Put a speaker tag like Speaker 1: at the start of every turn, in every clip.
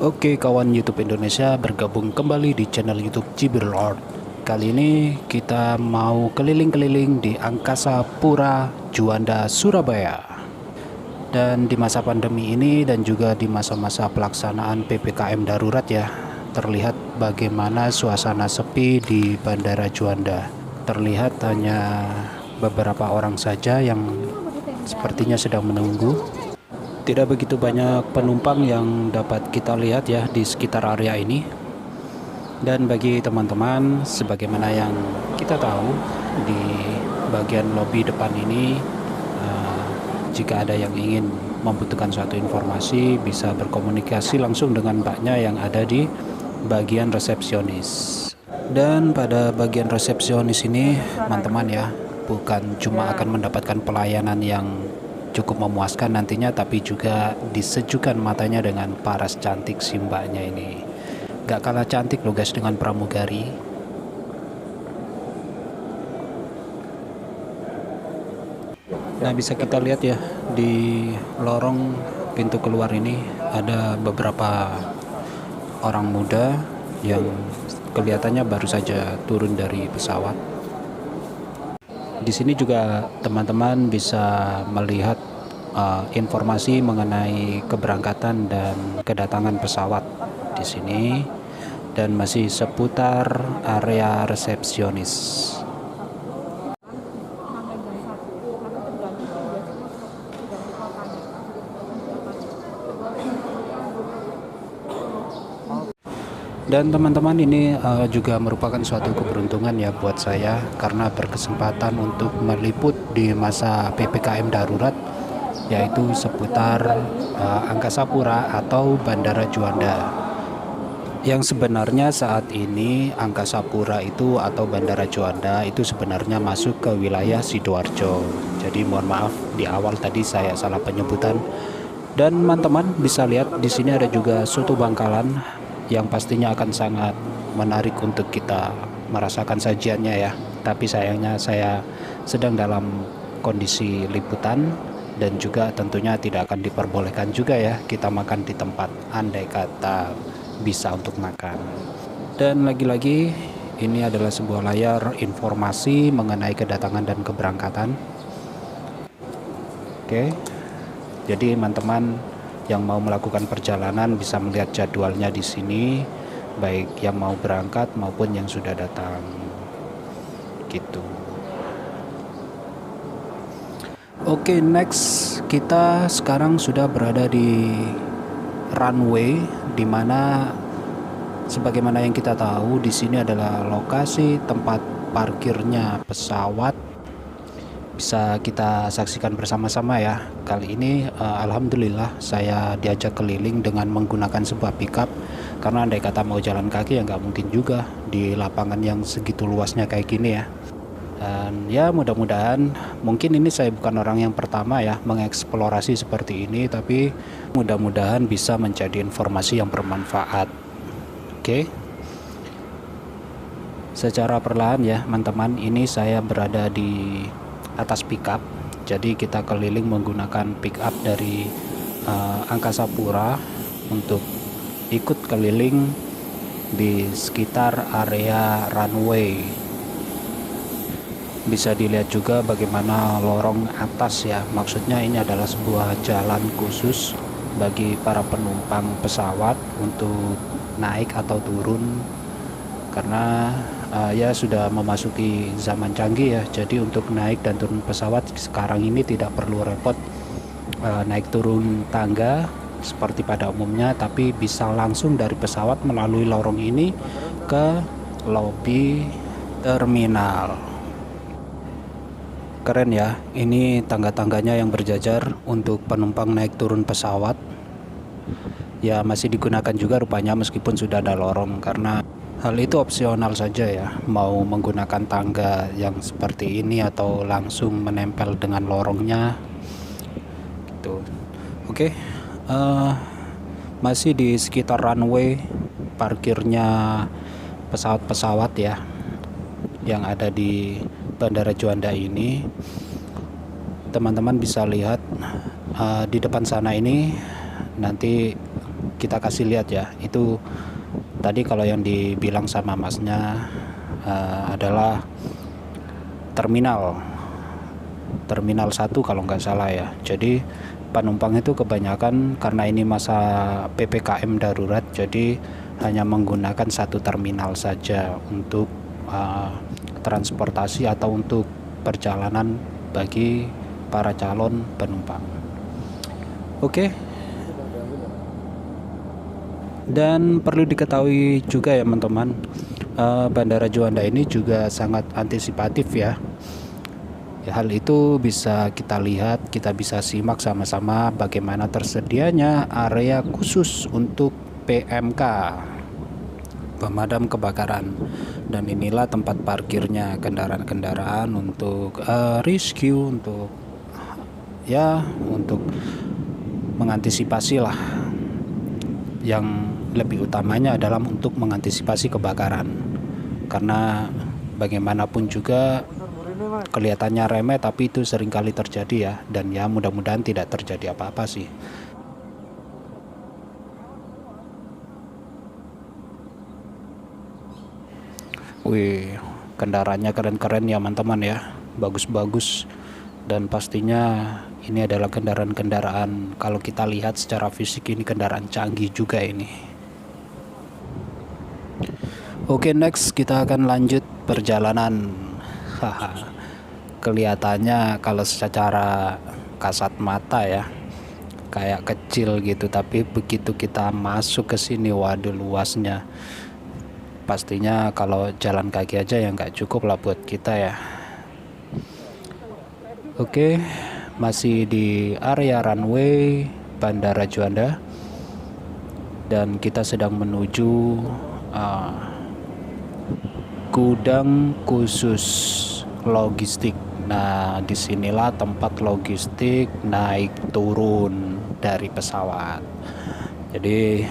Speaker 1: Oke kawan YouTube Indonesia, bergabung kembali di channel YouTube Jibril Art. Kali ini kita mau keliling-keliling di Angkasa Pura Juanda, Surabaya. Dan di masa pandemi ini dan juga di masa-masa pelaksanaan PPKM darurat ya, terlihat bagaimana suasana sepi di Bandara Juanda. Terlihat hanya beberapa orang saja yang sepertinya sedang menunggu. Tidak begitu banyak penumpang yang dapat kita lihat ya di sekitar area ini. Dan bagi teman-teman, sebagaimana yang kita tahu, di bagian lobi depan ini, jika ada yang ingin membutuhkan suatu informasi, bisa berkomunikasi langsung dengan mbaknya yang ada di bagian resepsionis. Dan pada bagian resepsionis ini, teman-teman ya, bukan cuma akan mendapatkan pelayanan yang cukup memuaskan nantinya, tapi juga disejukkan matanya dengan paras cantik si mbaknya ini. Gak kalah cantik loh guys dengan pramugari. Nah, bisa kita lihat ya di lorong pintu keluar ini ada beberapa orang muda yang kelihatannya baru saja turun dari pesawat. Di sini juga teman-teman bisa melihat informasi mengenai keberangkatan dan kedatangan pesawat di sini, dan masih seputar area resepsionis. Dan teman-teman, ini juga merupakan suatu keberuntungan ya buat saya, karena berkesempatan untuk meliput di masa PPKM darurat, yaitu seputar Angkasa Pura atau Bandara Juanda. Yang sebenarnya saat ini Angkasa Pura itu atau Bandara Juanda itu sebenarnya masuk ke wilayah Sidoarjo. Jadi mohon maaf di awal tadi saya salah penyebutan. Dan teman-teman bisa lihat di sini ada juga soto Bangkalan yang pastinya akan sangat menarik untuk kita merasakan sajiannya ya. Tapi sayangnya saya sedang dalam kondisi liputan dan juga tentunya tidak akan diperbolehkan juga ya kita makan di tempat, andai kata bisa untuk makan. Dan lagi-lagi ini adalah sebuah layar informasi mengenai kedatangan dan keberangkatan. Oke. Jadi teman-teman yang mau melakukan perjalanan bisa melihat jadwalnya di sini, baik yang mau berangkat maupun yang sudah datang. Gitu. Oke, next kita sekarang sudah berada di runway, di mana sebagaimana yang kita tahu di sini adalah lokasi tempat parkirnya pesawat. Bisa kita saksikan bersama-sama ya. Kali ini alhamdulillah saya diajak keliling dengan menggunakan sebuah pickup, karena andai kata mau jalan kaki ya nggak mungkin juga di lapangan yang segitu luasnya kayak gini ya. Dan ya mudah-mudahan, mungkin ini saya bukan orang yang pertama ya mengeksplorasi seperti ini, tapi mudah-mudahan bisa menjadi informasi yang bermanfaat. Oke. Secara perlahan ya teman-teman, ini saya berada di atas pickup. Jadi kita keliling menggunakan pickup dari Angkasa Pura untuk ikut keliling di sekitar area runway. Bisa dilihat juga bagaimana lorong atas ya. Maksudnya ini adalah sebuah jalan khusus bagi para penumpang pesawat untuk naik atau turun, karena ya sudah memasuki zaman canggih ya. Jadi untuk naik dan turun pesawat sekarang ini tidak perlu repot naik turun tangga seperti pada umumnya, tapi bisa langsung dari pesawat melalui lorong ini ke lobi terminal. Keren ya, ini tangga-tangganya yang berjajar untuk penumpang naik turun pesawat. Ya masih digunakan juga rupanya meskipun sudah ada lorong, karena hal itu opsional saja ya, mau menggunakan tangga yang seperti ini atau langsung menempel dengan lorongnya gitu. Oke, masih di sekitar runway parkirnya pesawat-pesawat ya yang ada di Bandara Juanda ini. Teman-teman bisa lihat di depan sana ini nanti kita kasih lihat ya. Itu tadi kalau yang dibilang sama masnya adalah terminal 1 kalau nggak salah ya. Jadi penumpang itu kebanyakan karena ini masa PPKM darurat, jadi hanya menggunakan satu terminal saja untuk transportasi atau untuk perjalanan bagi para calon penumpang. Oke. Dan perlu diketahui juga ya teman-teman, Bandara Juanda ini juga sangat antisipatif ya. Hal itu bisa kita lihat, kita bisa simak sama-sama bagaimana tersedianya area khusus untuk PMK, pemadam kebakaran. Dan inilah tempat parkirnya kendaraan-kendaraan untuk rescue, untuk mengantisipasi lah. Yang lebih utamanya adalah untuk mengantisipasi kebakaran. Karena bagaimanapun juga kelihatannya remeh, tapi itu seringkali terjadi ya. Dan ya mudah-mudahan tidak terjadi apa-apa sih. Wih, kendaraannya keren-keren ya teman-teman ya. Bagus-bagus. Dan pastinya ini adalah kendaraan-kendaraan, kalau kita lihat secara fisik ini kendaraan canggih juga ini. Oke, next kita akan lanjut perjalanan. Kelihatannya kalau secara kasat mata ya kayak kecil gitu, tapi begitu kita masuk ke sini, waduh luasnya. Pastinya kalau jalan kaki aja ya nggak cukup lah buat kita ya. Oke, masih di area runway Bandara Juanda dan kita sedang menuju gudang khusus logistik. Nah, disinilah tempat logistik naik turun dari pesawat. Jadi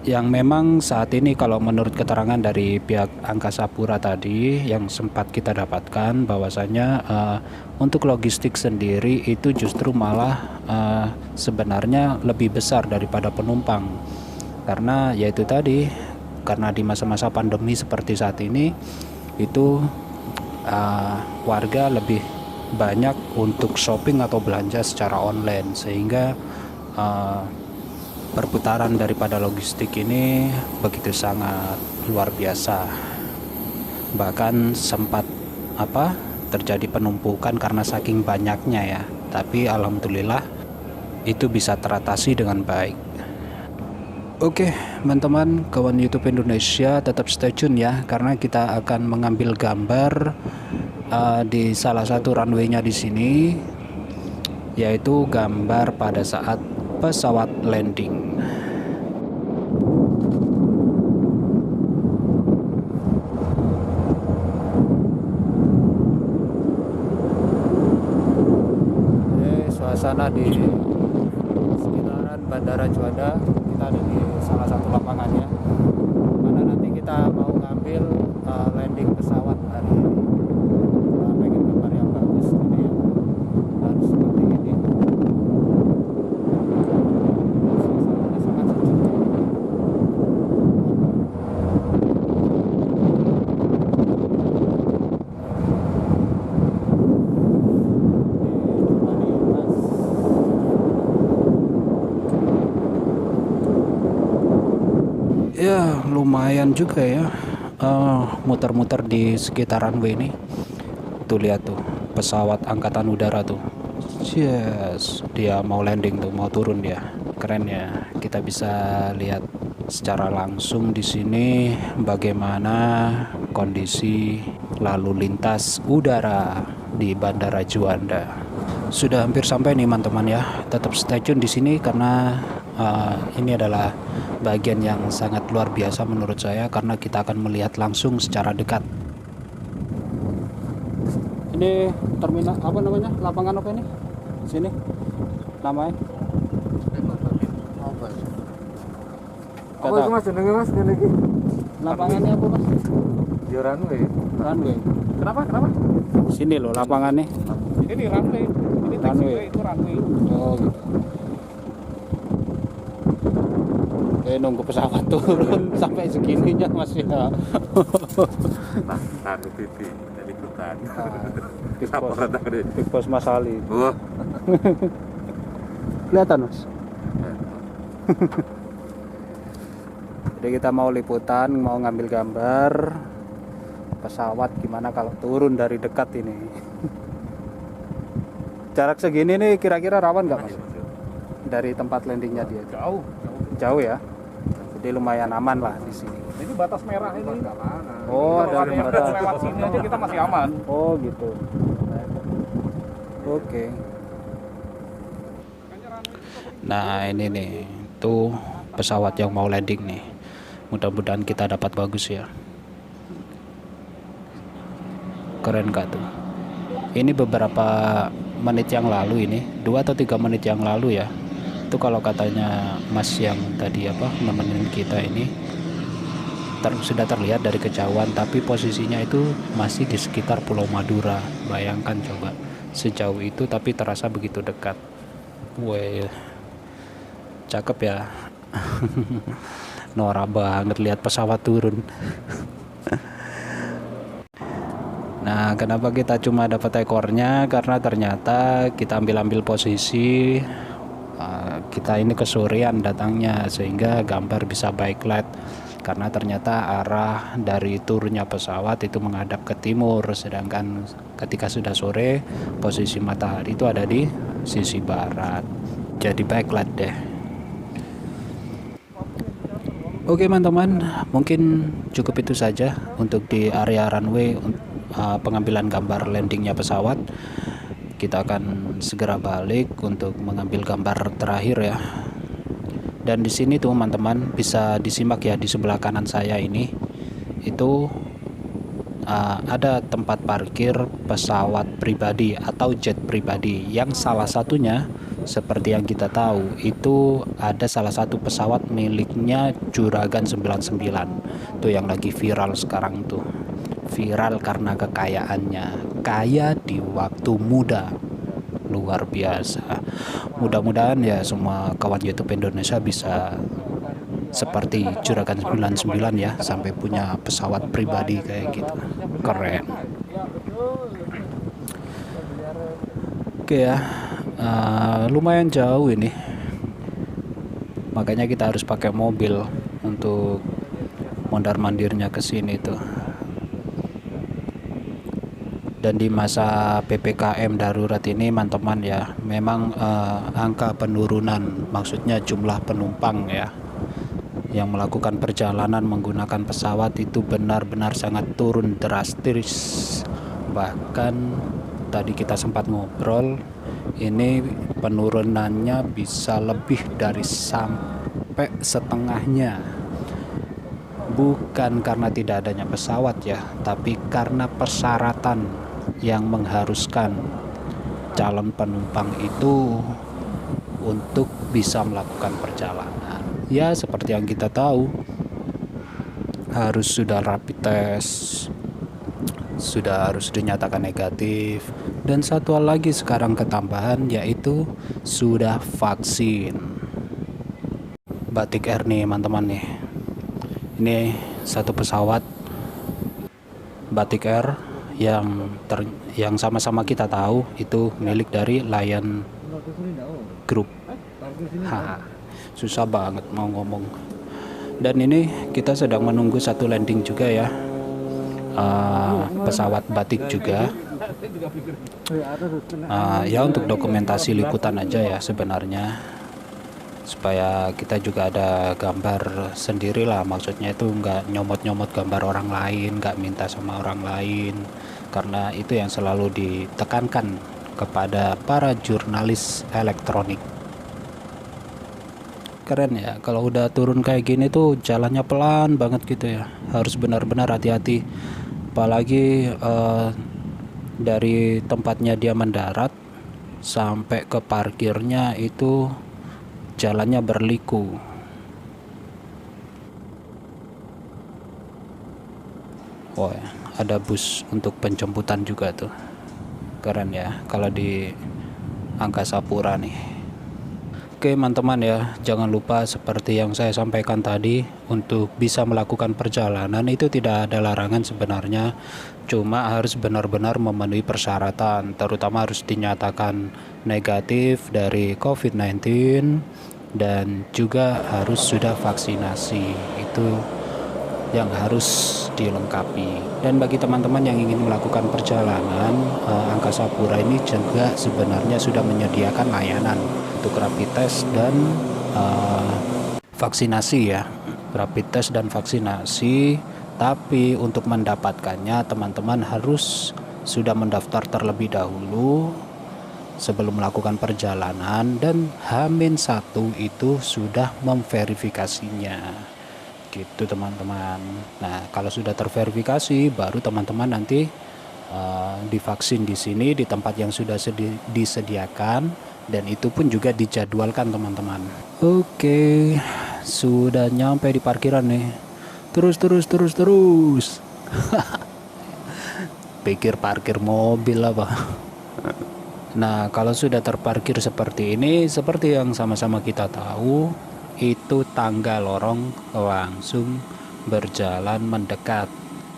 Speaker 1: yang memang saat ini kalau menurut keterangan dari pihak Angkasa Pura tadi yang sempat kita dapatkan, bahwasanya untuk logistik sendiri itu justru malah sebenarnya lebih besar daripada penumpang, karena yaitu tadi, karena di masa-masa pandemi seperti saat ini itu warga lebih banyak untuk shopping atau belanja secara online, sehingga perputaran daripada logistik ini begitu sangat luar biasa. Bahkan sempat terjadi penumpukan karena saking banyaknya ya. Tapi alhamdulillah itu bisa teratasi dengan baik. Oke, teman-teman, kawan YouTube Indonesia, tetap stay tune ya, karena kita akan mengambil gambar di salah satu runway-nya di sini, yaitu gambar pada saat pesawat landing. Suasana di sekitaran Bandara Juanda, kita ada di salah satu lapangannya, mana nanti kita mau ngambil landing pesawat hari ini. Kita pengen gambar yang bagus ini ya, harus seperti ini. Ya lumayan juga ya, muter-muter di sekitar runway ini. Tuh lihat tuh pesawat angkatan udara tuh. Yes, dia mau landing tuh, mau turun dia. Keren ya. Kita bisa lihat secara langsung di sini bagaimana kondisi lalu lintas udara di Bandara Juanda. Sudah hampir sampai nih teman-teman ya. Tetap stay tune di sini karena ini adalah bagian yang sangat luar biasa menurut saya, karena kita akan melihat langsung secara dekat. Ini terminal apa namanya? Lapangan apa ini? Sini namanya?
Speaker 2: Apa itu mas? Jenenge mas? Ini lagi.
Speaker 1: Lapangannya apa mas?
Speaker 2: Di runway.
Speaker 1: Runway.
Speaker 2: Kenapa?
Speaker 1: Sini loh lapangannya.
Speaker 2: Ini runway. Ini taxiway, itu runway.
Speaker 1: Oh gitu. nunggu pesawat turun sampai segininya Mas ya.
Speaker 2: Anu pipi jadi ikutan.
Speaker 1: Big Boss Mas Ali.
Speaker 2: Wah.
Speaker 1: Kelihatan Mas. Jadi kita mau liputan, mau ngambil gambar pesawat gimana kalau turun dari dekat ini. Jarak segini nih kira-kira rawan nggak Mas? Dari tempat landingnya dia?
Speaker 3: Jauh.
Speaker 1: Jauh ya. Jadi lumayan aman lah di sini.
Speaker 3: Ini batas merah ini.
Speaker 1: Oh,
Speaker 3: Kalau
Speaker 1: dari
Speaker 3: ada yang
Speaker 1: batas.
Speaker 3: lewat sini aja kita masih aman.
Speaker 1: Oh, gitu. Oke. Nah, ini nih, tuh pesawat yang mau landing nih. Mudah-mudahan kita dapat bagus ya. Keren gak tuh? Ini beberapa menit yang lalu ini, 2 atau 3 menit yang lalu ya. Itu kalau katanya Mas yang tadi nemenin kita ini sudah terlihat dari kejauhan, tapi posisinya itu masih di sekitar Pulau Madura. Bayangkan coba, sejauh itu tapi terasa begitu dekat. Wih, cakep ya. Norak banget lihat pesawat turun. Nah, kenapa kita cuma dapat ekornya? Karena ternyata kita ambil posisi kita ini kesorean datangnya, sehingga gambar bisa backlight. Karena ternyata arah dari turunnya pesawat itu menghadap ke timur, sedangkan ketika sudah sore posisi matahari itu ada di sisi barat. Jadi backlight deh. Oke teman-teman, mungkin cukup itu saja untuk di area runway pengambilan gambar landingnya pesawat. Kita akan segera balik untuk mengambil gambar terakhir ya. Dan di sini tuh teman-teman bisa disimak ya, di sebelah kanan saya ini itu ada tempat parkir pesawat pribadi atau jet pribadi, yang salah satunya seperti yang kita tahu itu ada salah satu pesawat miliknya Juragan 99 tuh yang lagi viral sekarang tuh. Viral karena kekayaannya, kaya di waktu muda, luar biasa. Mudah-mudahan ya semua kawan YouTube Indonesia bisa seperti Juragan 99 ya, sampai punya pesawat pribadi kayak gitu. Keren. Oke ya, lumayan jauh ini, makanya kita harus pakai mobil untuk mondar-mandirnya ke sini tuh. Dan di masa PPKM darurat ini teman-teman ya, memang angka penurunan, maksudnya jumlah penumpang ya, yang melakukan perjalanan menggunakan pesawat itu benar-benar sangat turun drastis. Bahkan tadi kita sempat ngobrol, ini penurunannya bisa lebih dari sampai setengahnya. Bukan karena tidak adanya pesawat ya, tapi karena persyaratan yang mengharuskan calon penumpang itu untuk bisa melakukan perjalanan. Ya seperti yang kita tahu, harus sudah rapid test, sudah harus dinyatakan negatif, dan satu hal lagi sekarang ketambahan yaitu sudah vaksin. Batik Air nih teman-teman nih, ini satu pesawat Batik Air yang sama-sama kita tahu itu milik dari Lion Group. Susah banget mau ngomong. Dan ini kita sedang menunggu satu landing juga ya, pesawat Batik juga. Ya untuk dokumentasi liputan aja ya sebenarnya, supaya kita juga ada gambar sendiri lah, maksudnya itu nggak nyomot-nyomot gambar orang lain, nggak minta sama orang lain, karena itu yang selalu ditekankan kepada para jurnalis elektronik. Keren ya, kalau udah turun kayak gini tuh jalannya pelan banget gitu ya, harus benar-benar hati-hati, apalagi dari tempatnya dia mendarat sampai ke parkirnya itu jalannya berliku. Oh, ada bus untuk penjemputan juga tuh. Keren ya kalau di Angkasa Pura nih. Oke teman-teman ya, jangan lupa seperti yang saya sampaikan tadi, untuk bisa melakukan perjalanan itu tidak ada larangan sebenarnya, cuma harus benar-benar memenuhi persyaratan, terutama harus dinyatakan negatif dari COVID-19 dan juga harus sudah vaksinasi. Itu yang harus dilengkapi. Dan bagi teman-teman yang ingin melakukan perjalanan, Angkasa Pura ini juga sebenarnya sudah menyediakan layanan untuk rapid test dan vaksinasi ya, rapid test dan vaksinasi. Tapi untuk mendapatkannya teman-teman harus sudah mendaftar terlebih dahulu sebelum melakukan perjalanan, dan H-1 itu sudah memverifikasinya gitu teman-teman. Nah, kalau sudah terverifikasi baru teman-teman nanti divaksin di sini di tempat yang sudah disediakan, dan itu pun juga dijadwalkan teman-teman. Oke, sudah nyampe di parkiran nih. Terus pikir parkir mobil apa. Nah, kalau sudah terparkir seperti ini, seperti yang sama-sama kita tahu, itu tangga lorong langsung berjalan mendekat.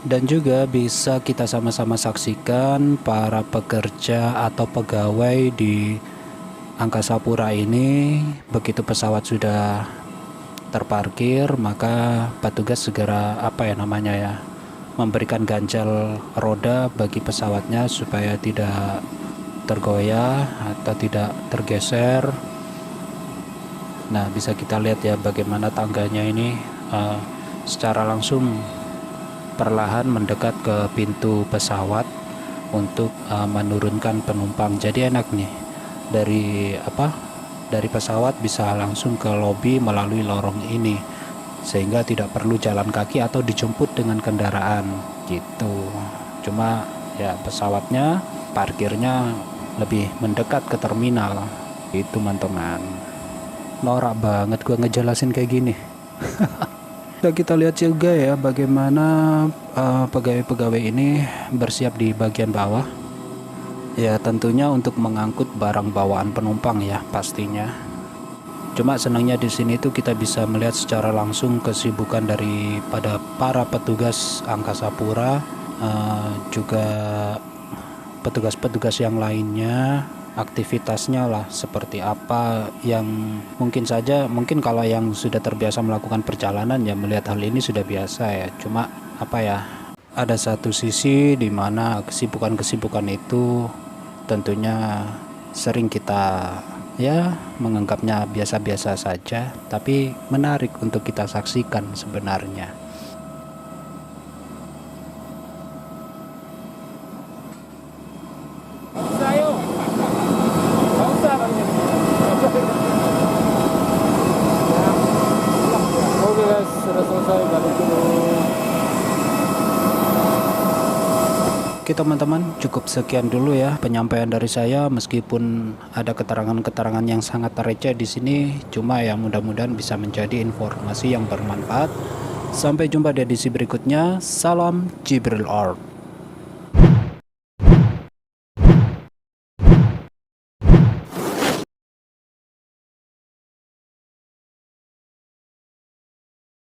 Speaker 1: Dan juga bisa kita sama-sama saksikan para pekerja atau pegawai di Angkasa Pura ini, begitu pesawat sudah terparkir maka petugas segera memberikan ganjal roda bagi pesawatnya supaya tidak tergoyah atau tidak tergeser. Nah, bisa kita lihat ya bagaimana tangganya ini secara langsung perlahan mendekat ke pintu pesawat untuk menurunkan penumpang. Jadi enak nih, dari pesawat bisa langsung ke lobi melalui lorong ini, sehingga tidak perlu jalan kaki atau dijemput dengan kendaraan gitu. Cuma ya pesawatnya parkirnya lebih mendekat ke terminal itu teman-teman. Norak banget gua ngejelasin kayak gini. Dan kita lihat juga ya bagaimana pegawai-pegawai ini bersiap di bagian bawah. Ya tentunya untuk mengangkut barang bawaan penumpang ya pastinya. Cuma senangnya di sini tuh kita bisa melihat secara langsung kesibukan daripada para petugas Angkasa Pura, juga petugas-petugas yang lainnya, aktivitasnya lah seperti apa, yang mungkin kalau yang sudah terbiasa melakukan perjalanan ya melihat hal ini sudah biasa ya. Cuma ada satu sisi di mana kesibukan itu tentunya sering kita ya menganggapnya biasa-biasa saja, tapi menarik untuk kita saksikan sebenarnya.
Speaker 2: Oke guys, sudah selesai balik dulu.
Speaker 1: Oke teman-teman, cukup sekian dulu ya penyampaian dari saya, meskipun ada keterangan-keterangan yang sangat receh di sini, cuma ya mudah-mudahan bisa menjadi informasi yang bermanfaat. Sampai jumpa di edisi berikutnya. Salam Jibril Art.